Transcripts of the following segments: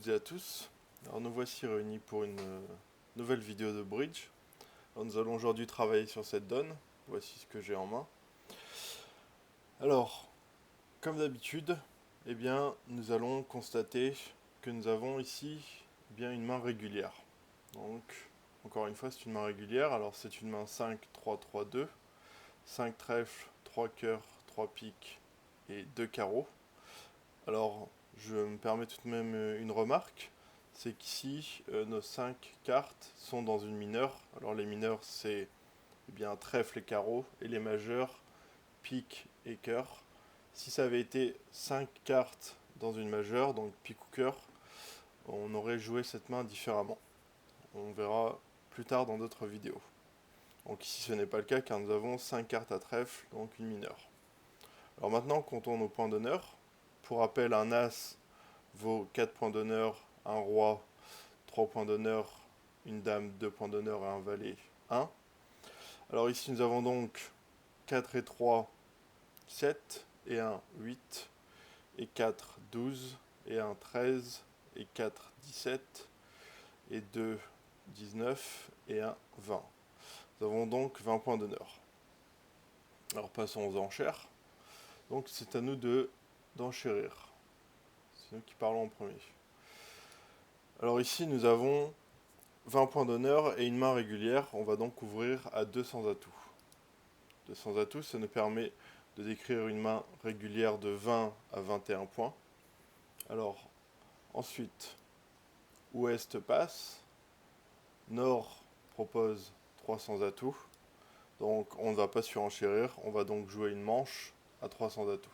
toutes et à tous. Alors nous voici réunis pour une nouvelle vidéo de bridge. Alors, nous allons aujourd'hui travailler sur cette donne. Voici ce que j'ai en main. Alors, comme d'habitude, nous allons constater que nous avons ici une main régulière. Donc, encore une fois, c'est une main régulière. Alors, c'est une main 5, 3, 3, 2. 5 trèfles, 3 cœurs, 3 piques et 2 carreaux. Alors, je me permets tout de même une remarque, c'est qu'ici, nos 5 cartes sont dans une mineure. Alors les mineurs, c'est trèfle et carreau, et les majeurs, pique et cœur. Si ça avait été 5 cartes dans une majeure, donc pique ou cœur, on aurait joué cette main différemment. On verra plus tard dans d'autres vidéos. Donc ici, ce n'est pas le cas car nous avons 5 cartes à trèfle, donc une mineure. Alors maintenant, comptons nos points d'honneur. Pour rappel, un as vaut 4 points d'honneur, un roi 3 points d'honneur, une dame 2 points d'honneur et un valet 1. Alors ici nous avons donc 4 et 3, 7 et 1, 8 et 4, 12 et 1, 13 et 4, 17 et 2, 19 et 1, 20. Nous avons donc 20 points d'honneur. Alors passons aux enchères. Donc c'est à nous d'enchérir. C'est nous qui parlons en premier. Alors ici nous avons 20 points d'honneur et une main régulière. On va donc ouvrir à 200 atouts. 200 atouts, ça nous permet de décrire une main régulière de 20 à 21 points. Alors ensuite, Ouest passe. Nord propose 300 atouts. Donc on ne va pas surenchérir, on va donc jouer une manche à 300 atouts.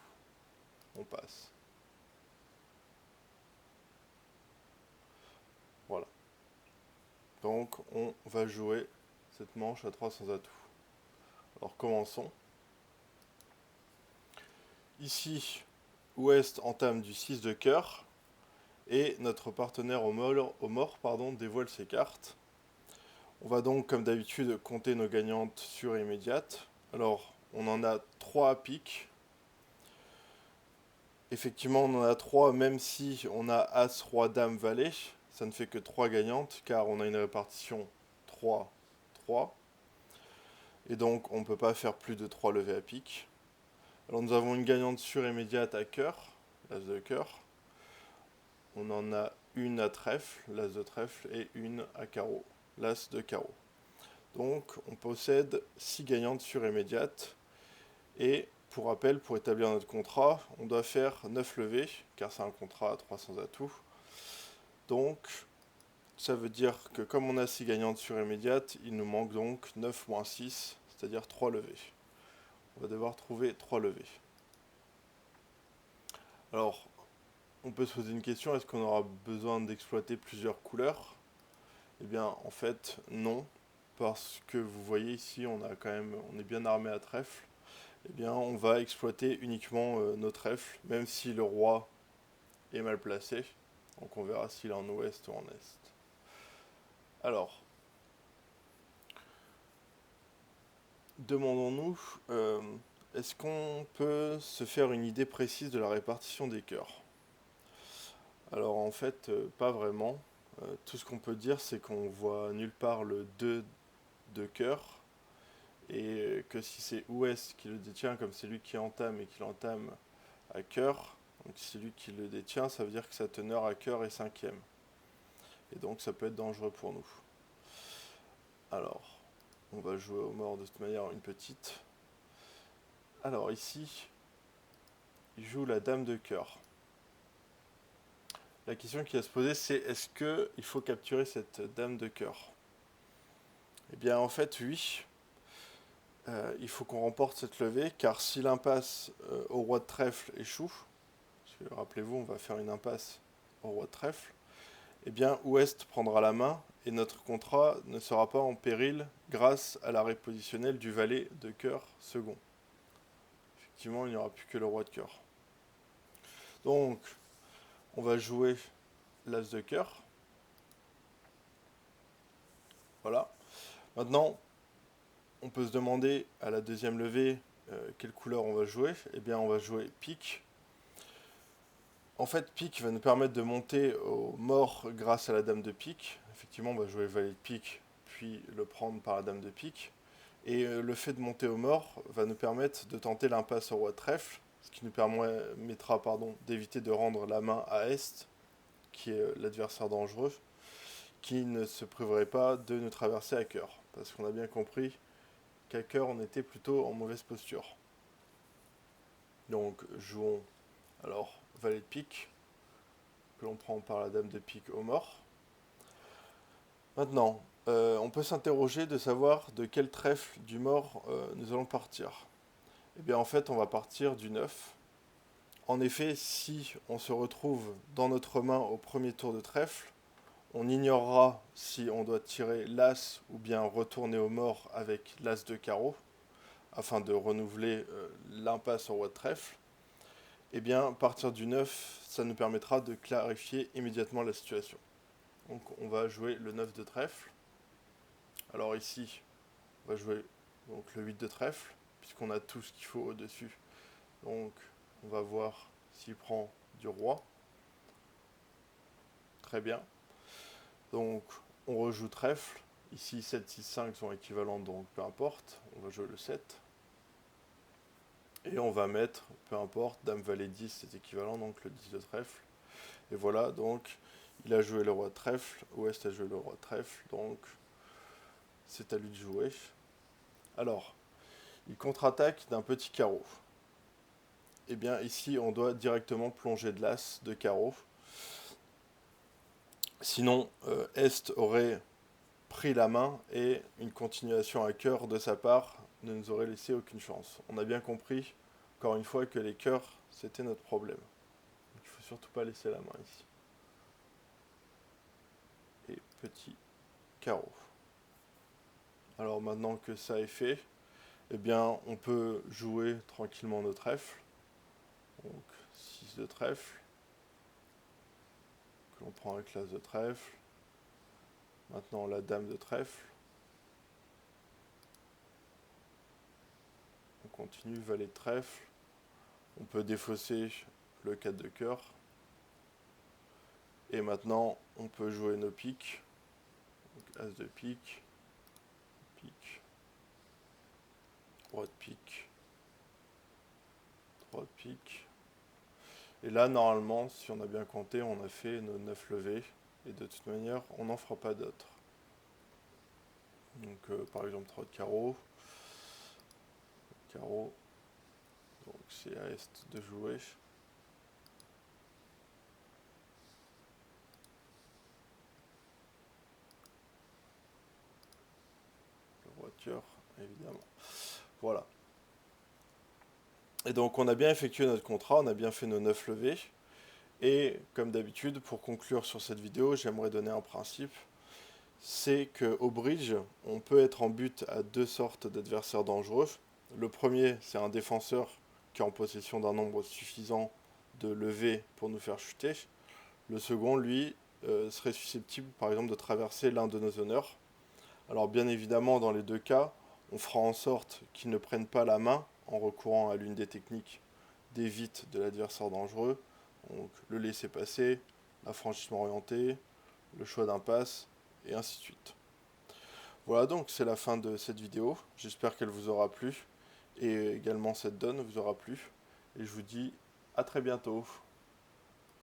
On passe. Voilà. Donc on va jouer cette manche à 300 atouts. Alors commençons. Ici, Ouest entame du 6 de cœur et notre partenaire au mort dévoile ses cartes. On va donc, comme d'habitude, compter nos gagnantes sur et immédiates. Alors, on en a 3 à pique. Effectivement, on en a 3, même si on a As, Roi, Dame, Valet. Ça ne fait que 3 gagnantes, car on a une répartition 3, 3. Et donc, on ne peut pas faire plus de 3 levées à pique. Alors, nous avons une gagnante sur immédiate à cœur, l'As de cœur. On en a une à trèfle, l'As de trèfle, et une à carreau, l'As de carreau. Donc on possède 6 gagnantes sur immédiate. Et pour rappel, pour établir notre contrat, on doit faire 9 levées, car c'est un contrat à 300 atouts. Donc ça veut dire que comme on a 6 gagnantes sur immédiate, il nous manque donc 9 moins 6, c'est-à-dire 3 levées. On va devoir trouver 3 levées. Alors, on peut se poser une question, est-ce qu'on aura besoin d'exploiter plusieurs couleurs? Eh bien, en fait, non, parce que vous voyez ici, on est bien armé à trèfle. Eh bien, on va exploiter uniquement nos trèfles, même si le roi est mal placé. Donc, on verra s'il est en ouest ou en est. Alors, demandons-nous, est-ce qu'on peut se faire une idée précise de la répartition des cœurs? Alors, en fait, pas vraiment. Tout ce qu'on peut dire, c'est qu'on voit nulle part le 2 de cœur, et que si c'est Ouest qui le détient, comme c'est lui qui entame et qui l'entame à cœur, donc si c'est lui qui le détient, ça veut dire que sa teneur à cœur est 5e. Et donc ça peut être dangereux pour nous. Alors, on va jouer au mort de cette manière une petite. Alors ici, il joue la dame de cœur. La question qui va se poser, c'est est-ce qu'il faut capturer cette dame de cœur? Eh bien en fait oui. Il faut qu'on remporte cette levée, car si l'impasse au roi de trèfle échoue, parce que rappelez-vous, on va faire une impasse au roi de trèfle, eh bien Ouest prendra la main et notre contrat ne sera pas en péril grâce à l'arrêt positionnel du valet de cœur second. Effectivement, il n'y aura plus que le roi de cœur. Donc, on va jouer l'as de cœur. Voilà. Maintenant, on peut se demander à la deuxième levée quelle couleur on va jouer. Eh bien, on va jouer pique. en fait, pique va nous permettre de monter au mort grâce à la dame de pique. Effectivement, on va jouer valet de pique, puis le prendre par la dame de pique. Et le fait de monter au mort va nous permettre de tenter l'impasse au roi de trèfle, ce qui nous permettra d'éviter de rendre la main à Est, qui est l'adversaire dangereux, qui ne se priverait pas de nous traverser à cœur. Parce qu'on a bien compris qu'à cœur, on était plutôt en mauvaise posture. Donc, jouons alors valet de pique, que l'on prend par la dame de pique au mort. Maintenant, on peut s'interroger de savoir de quel trèfle du mort nous allons partir. Eh bien, en fait, on va partir du 9. En effet, si on se retrouve dans notre main au premier tour de trèfle, on ignorera si on doit tirer l'as ou bien retourner au mort avec l'as de carreau, afin de renouveler l'impasse au roi de trèfle. Eh bien, partir du 9, ça nous permettra de clarifier immédiatement la situation. Donc, on va jouer le 9 de trèfle. Alors ici, on va jouer donc, le 8 de trèfle, puisqu'on a tout ce qu'il faut au-dessus. Donc, on va voir s'il prend du roi. Très bien. Donc, on rejoue trèfle. Ici, 7, 6, 5 sont équivalents, donc peu importe. On va jouer le 7. Et on va mettre, peu importe, dame, valet, 10, c'est équivalent, donc le 10 de trèfle. Et voilà, donc, il a joué le roi de trèfle. Ouest a joué le roi de trèfle, donc c'est à lui de jouer. Alors, il contre-attaque d'un petit carreau. Et bien, ici, on doit directement plonger de l'as de carreau. Sinon, Est aurait pris la main et une continuation à cœur de sa part ne nous aurait laissé aucune chance. On a bien compris, encore une fois, que les cœurs, c'était notre problème. Donc, il ne faut surtout pas laisser la main ici. Et petit carreau. Alors maintenant que ça est fait, eh bien, on peut jouer tranquillement nos trèfles. Donc 6 de trèfle, que l'on prend avec l'as de trèfle. Maintenant la dame de trèfle. On continue, valet de trèfle. On peut défausser le 4 de cœur. Et maintenant, on peut jouer nos piques. Donc, as de pique, pique, roi de pique, 3 de pique. Et là, normalement, si on a bien compté, on a fait nos 9 levées. Et de toute manière, on n'en fera pas d'autres. Donc, par exemple, 3 de carreau. Carreau. Donc, c'est à Est de jouer. Voiture, évidemment. Voilà. Et donc on a bien effectué notre contrat, on a bien fait nos 9 levées. Et comme d'habitude, pour conclure sur cette vidéo, j'aimerais donner un principe. C'est qu'au bridge, on peut être en but à deux sortes d'adversaires dangereux. Le premier, c'est un défenseur qui est en possession d'un nombre suffisant de levées pour nous faire chuter. Le second, lui, serait susceptible par exemple de traverser l'un de nos honneurs. Alors bien évidemment, dans les deux cas, on fera en sorte qu'ils ne prennent pas la main en recourant à l'une des techniques d'évite de l'adversaire dangereux. Donc le laisser passer, l'affranchissement orienté, le choix d'impasse, et ainsi de suite. Voilà, donc c'est la fin de cette vidéo. J'espère qu'elle vous aura plu, et également cette donne vous aura plu. Et je vous dis à très bientôt.